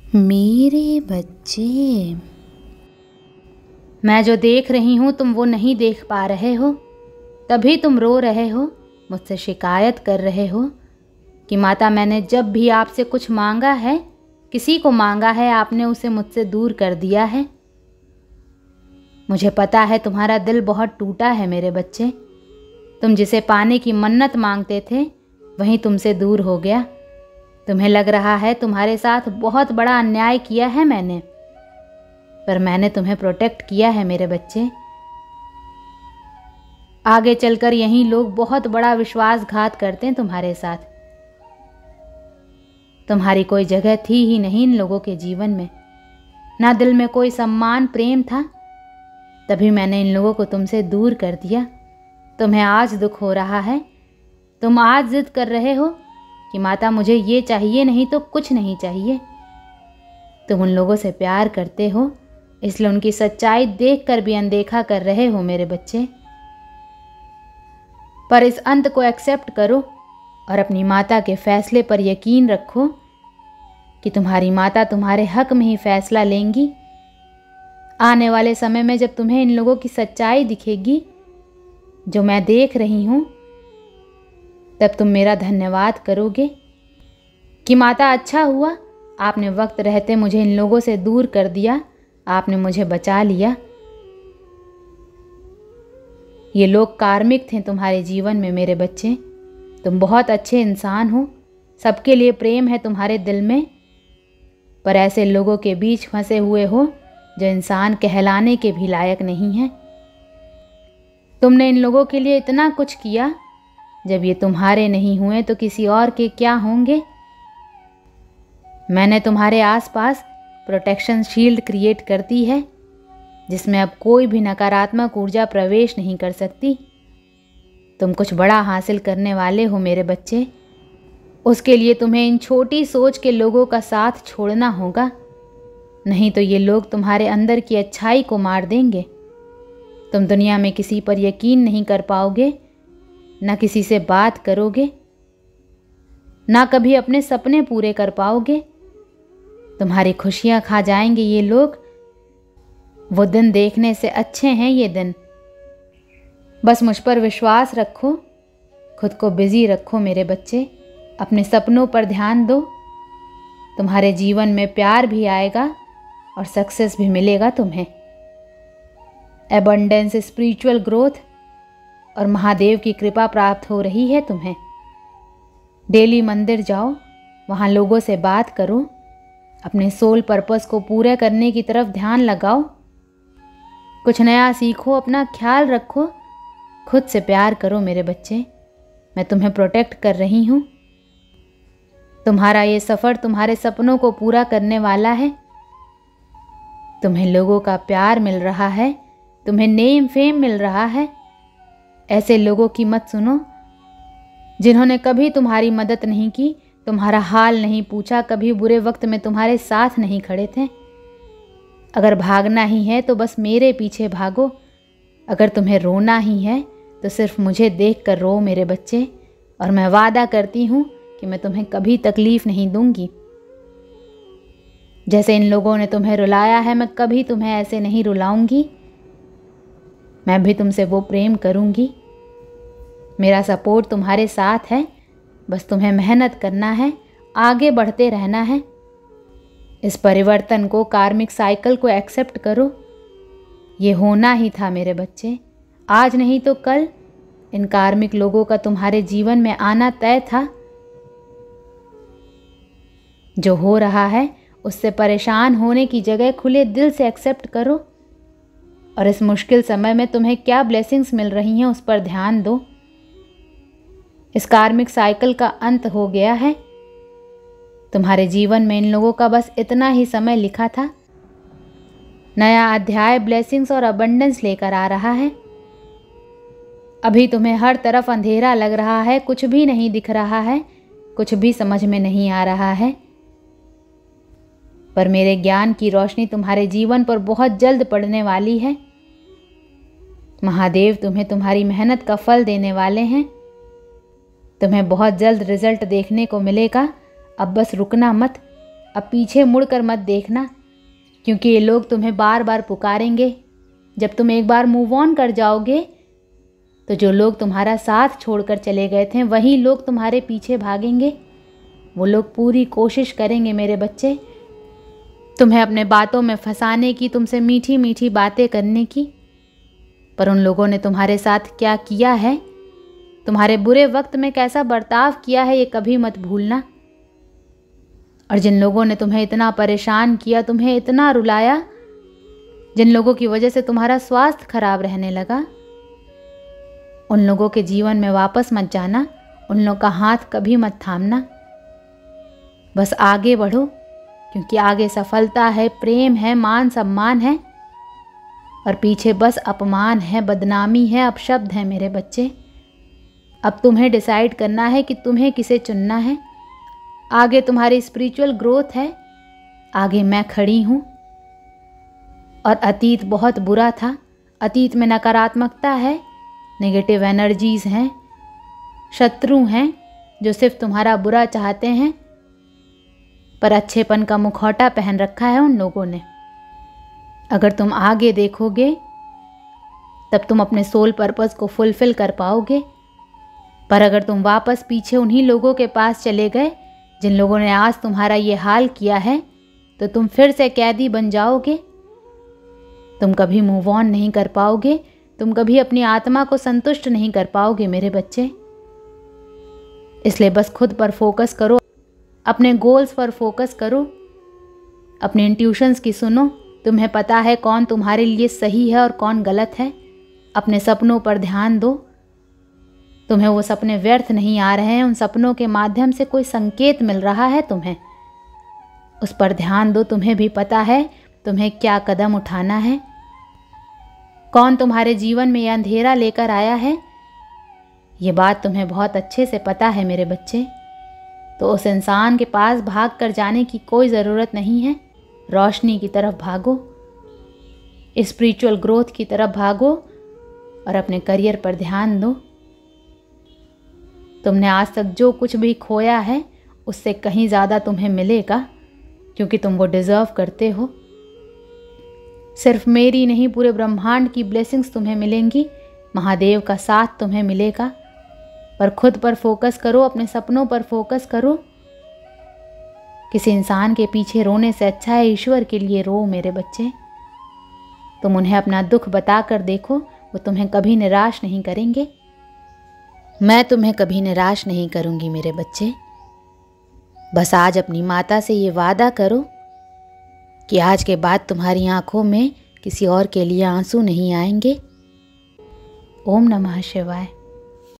मेरे बच्चे, मैं जो देख रही हूँ तुम वो नहीं देख पा रहे हो, तभी तुम रो रहे हो, मुझसे शिकायत कर रहे हो कि माता मैंने जब भी आपसे कुछ मांगा है, किसी को मांगा है, आपने उसे मुझसे दूर कर दिया है। मुझे पता है तुम्हारा दिल बहुत टूटा है मेरे बच्चे। तुम जिसे पाने की मन्नत मांगते थे वहीं तुमसे दूर हो गया। तुम्हें लग रहा है तुम्हारे साथ बहुत बड़ा अन्याय किया है मैंने, पर मैंने तुम्हें प्रोटेक्ट किया है मेरे बच्चे। आगे चलकर यही लोग बहुत बड़ा विश्वासघात करते हैं तुम्हारे साथ। तुम्हारी कोई जगह थी ही नहीं इन लोगों के जीवन में, ना दिल में कोई सम्मान प्रेम था। तभी मैंने इन लोगों को तुमसे दूर कर दिया। तुम्हें आज दुख हो रहा है, तुम आज जिद कर रहे हो कि माता मुझे ये चाहिए, नहीं तो कुछ नहीं चाहिए। तुम उन लोगों से प्यार करते हो, इसलिए उनकी सच्चाई देखकर भी अनदेखा कर रहे हो मेरे बच्चे। पर इस अंत को एक्सेप्ट करो और अपनी माता के फैसले पर यकीन रखो कि तुम्हारी माता तुम्हारे हक में ही फैसला लेंगी। आने वाले समय में जब तुम्हें इन लोगों की सच्चाई दिखेगी जो मैं देख रही हूँ, तब तुम मेरा धन्यवाद करोगे कि माता अच्छा हुआ आपने वक्त रहते मुझे इन लोगों से दूर कर दिया, आपने मुझे बचा लिया। ये लोग कार्मिक थे तुम्हारे जीवन में मेरे बच्चे। तुम बहुत अच्छे इंसान हो, सबके लिए प्रेम है तुम्हारे दिल में, पर ऐसे लोगों के बीच फंसे हुए हो जो इंसान कहलाने के भी लायक नहीं हैं। तुमने इन लोगों के लिए इतना कुछ किया, जब ये तुम्हारे नहीं हुए तो किसी और के क्या होंगे। मैंने तुम्हारे आसपास प्रोटेक्शन शील्ड क्रिएट कर दी है, जिसमें अब कोई भी नकारात्मक ऊर्जा प्रवेश नहीं कर सकती। तुम कुछ बड़ा हासिल करने वाले हो मेरे बच्चे, उसके लिए तुम्हें इन छोटी सोच के लोगों का साथ छोड़ना होगा, नहीं तो ये लोग तुम्हारे अंदर की अच्छाई को मार देंगे। तुम दुनिया में किसी पर यकीन नहीं कर पाओगे, ना किसी से बात करोगे, ना कभी अपने सपने पूरे कर पाओगे। तुम्हारी खुशियां खा जाएंगे ये लोग। वो दिन देखने से अच्छे हैं ये दिन। बस मुझ पर विश्वास रखो, खुद को बिजी रखो मेरे बच्चे, अपने सपनों पर ध्यान दो। तुम्हारे जीवन में प्यार भी आएगा और सक्सेस भी मिलेगा तुम्हें। एबंडेंस, स्पिरिचुअल ग्रोथ और महादेव की कृपा प्राप्त हो रही है तुम्हें। डेली मंदिर जाओ, वहाँ लोगों से बात करो, अपने सोल पर्पस को पूरे करने की तरफ ध्यान लगाओ। कुछ नया सीखो, अपना ख्याल रखो, खुद से प्यार करो मेरे बच्चे। मैं तुम्हें प्रोटेक्ट कर रही हूँ। तुम्हारा ये सफ़र तुम्हारे सपनों को पूरा करने वाला है। तुम्हें लोगों का प्यार मिल रहा है, तुम्हें नेम फेम मिल रहा है। ऐसे लोगों की मत सुनो जिन्होंने कभी तुम्हारी मदद नहीं की, तुम्हारा हाल नहीं पूछा, कभी बुरे वक्त में तुम्हारे साथ नहीं खड़े थे। अगर भागना ही है तो बस मेरे पीछे भागो। अगर तुम्हें रोना ही है तो सिर्फ मुझे देख कर रो मेरे बच्चे, और मैं वादा करती हूँ कि मैं तुम्हें कभी तकलीफ़ नहीं दूंगी। जैसे इन लोगों ने तुम्हें रुलाया है, मैं कभी तुम्हें ऐसे नहीं रुलाऊंगी। मैं भी तुमसे वो प्रेम करूंगी। मेरा सपोर्ट तुम्हारे साथ है, बस तुम्हें मेहनत करना है, आगे बढ़ते रहना है। इस परिवर्तन को, कार्मिक साइकिल को एक्सेप्ट करो। ये होना ही था मेरे बच्चे, आज नहीं तो कल इन कार्मिक लोगों का तुम्हारे जीवन में आना तय था। जो हो रहा है उससे परेशान होने की जगह खुले दिल से एक्सेप्ट करो, और इस मुश्किल समय में तुम्हें क्या ब्लेसिंग्स मिल रही हैं उस पर ध्यान दो। इस कार्मिक साइकिल का अंत हो गया है। तुम्हारे जीवन में इन लोगों का बस इतना ही समय लिखा था। नया अध्याय ब्लेसिंग्स और अबंडेंस लेकर आ रहा है। अभी तुम्हें हर तरफ अंधेरा लग रहा है, कुछ भी नहीं दिख रहा है, कुछ भी समझ में नहीं आ रहा है, पर मेरे ज्ञान की रोशनी तुम्हारे जीवन पर बहुत जल्द पड़ने वाली है। महादेव तुम्हें तुम्हारी मेहनत का फल देने वाले हैं। तुम्हें बहुत जल्द रिजल्ट देखने को मिलेगा। अब बस रुकना मत, अब पीछे मुड़कर मत देखना, क्योंकि ये लोग तुम्हें बार बार पुकारेंगे। जब तुम एक बार मूव ऑन कर जाओगे तो जो लोग तुम्हारा साथ छोड़कर चले गए थे वही लोग तुम्हारे पीछे भागेंगे। वो लोग पूरी कोशिश करेंगे मेरे बच्चे, तुम्हें अपने बातों में फंसाने की, तुमसे मीठी मीठी बातें करने की। पर उन लोगों ने तुम्हारे साथ क्या किया है, तुम्हारे बुरे वक्त में कैसा बर्ताव किया है, ये कभी मत भूलना। और जिन लोगों ने तुम्हें इतना परेशान किया, तुम्हें इतना रुलाया, जिन लोगों की वजह से तुम्हारा स्वास्थ्य खराब रहने लगा, उन लोगों के जीवन में वापस मत जाना, उन लोगों का हाथ कभी मत थामना। बस आगे बढ़ो, क्योंकि आगे सफलता है, प्रेम है, मान सम्मान है, और पीछे बस अपमान है, बदनामी है, अपशब्द है मेरे बच्चे। अब तुम्हें डिसाइड करना है कि तुम्हें किसे चुनना है। आगे तुम्हारी स्पिरिचुअल ग्रोथ है, आगे मैं खड़ी हूँ। और अतीत बहुत बुरा था, अतीत में नकारात्मकता है, नेगेटिव एनर्जीज हैं, शत्रु हैं जो सिर्फ तुम्हारा बुरा चाहते हैं, पर अच्छेपन का मुखौटा पहन रखा है उन लोगों ने। अगर तुम आगे देखोगे तब तुम अपने सोल पर्पस को फुलफिल कर पाओगे। पर अगर तुम वापस पीछे उन्हीं लोगों के पास चले गए जिन लोगों ने आज तुम्हारा ये हाल किया है, तो तुम फिर से कैदी बन जाओगे। तुम कभी मूव ऑन नहीं कर पाओगे, तुम कभी अपनी आत्मा को संतुष्ट नहीं कर पाओगे मेरे बच्चे। इसलिए बस खुद पर फोकस करो, अपने गोल्स पर फोकस करो, अपने इंट्यूशंस की सुनो। तुम्हें पता है कौन तुम्हारे लिए सही है और कौन गलत है। अपने सपनों पर ध्यान दो, तुम्हें वो सपने व्यर्थ नहीं आ रहे हैं, उन सपनों के माध्यम से कोई संकेत मिल रहा है तुम्हें, उस पर ध्यान दो। तुम्हें भी पता है तुम्हें क्या कदम उठाना है, कौन तुम्हारे जीवन में यह अंधेरा लेकर आया है, ये बात तुम्हें बहुत अच्छे से पता है मेरे बच्चे। तो उस इंसान के पास भाग कर जाने की कोई ज़रूरत नहीं है। रोशनी की तरफ भागो, स्पिरिचुअल ग्रोथ की तरफ भागो और अपने करियर पर ध्यान दो। तुमने आज तक जो कुछ भी खोया है उससे कहीं ज़्यादा तुम्हें मिलेगा, क्योंकि तुम वो डिज़र्व करते हो। सिर्फ मेरी नहीं, पूरे ब्रह्मांड की ब्लेसिंग्स तुम्हें मिलेंगी, महादेव का साथ तुम्हें मिलेगा। पर खुद पर फोकस करो, अपने सपनों पर फोकस करो। किसी इंसान के पीछे रोने से अच्छा है ईश्वर के लिए रो मेरे बच्चे। तुम उन्हें अपना दुख बता कर देखो, वो तुम्हें कभी निराश नहीं करेंगे। मैं तुम्हें कभी निराश नहीं करूँगी मेरे बच्चे। बस आज अपनी माता से ये वादा करो कि आज के बाद तुम्हारी आंखों में किसी और के लिए आंसू नहीं आएंगे। ओम नमः शिवाय।